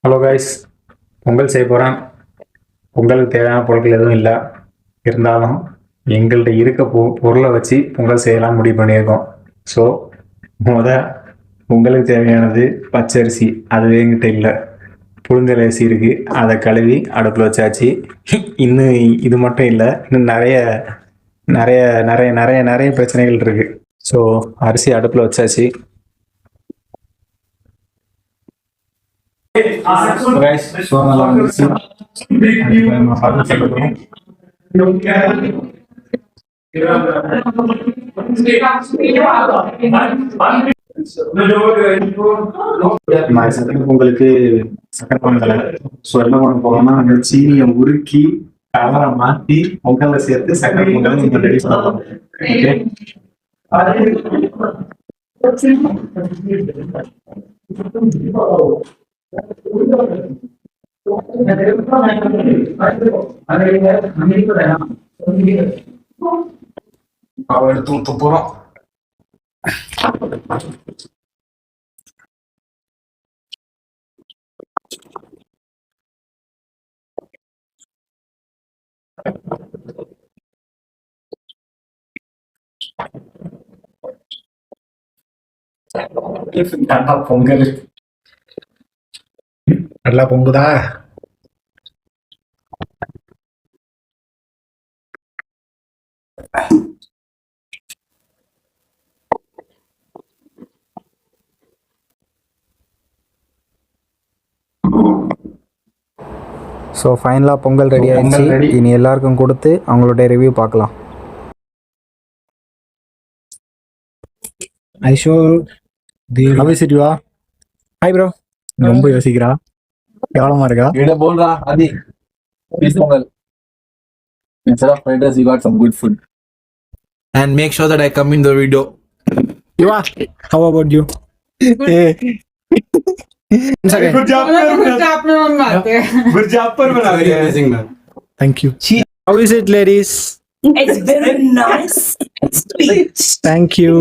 Hello guys, Pongal செய்ய போகிறேன். பொங்கலுக்கு தேவையான பொருட்கள் எதுவும் இல்லை. இருந்தாலும் எங்கள்கிட்ட இருக்க பொருளை வச்சு பொங்கல் செய்யலாம் முடிவு பண்ணியிருக்கோம். ஸோ பொங்கலுக்கு தேவையானது பச்சரிசி, அது எங்கிட்ட இல்லை. புழுங்கல் அரிசி இருக்குது, அதை கழுவி அடுப்பில் வச்சாச்சு. இன்னும் இது மட்டும் இல்லை, இன்னும் நிறைய நிறைய நிறைய நிறைய நிறைய பிரச்சனைகள் இருக்குது. ஸோ அரிசி அடுப்பில் வச்சாச்சு. சோறு வந்துருச்சு. பொங்கலுக்கு சக்கரை பொங்கல். ஸோ என்ன பண்ண போறோம்னா, அந்த சீனியை உருக்கி கலரை மாற்றி பொங்கலை சேர்த்து சக்கரை பொங்கல் நம்ம ரெடி பண்ணலாம். எடுத்து ஊத்த போறோம். பொங்கல் நல்லா பொங்குதா? ஸோ ஃபைனலாக பொங்கல் ரெடி ஆயிடுச்சு. இனி எல்லாருக்கும் கொடுத்து அவங்களுடைய ரிவ்யூ பார்க்கலாம். ஐஷோ அபிசிட்டிவா? Hi bro. ரொம்ப யோசிக்கிறா, கேவலமா இருக்கா? என்ன போல்றா ஆதி? Please Pongal. Instead of fried rice, you got some good food. And make sure that I come in the video. Yuva, how about you? Good job per amazing man. Thank you. How is it, ladies? It's very nice. It's sweet. Thank you.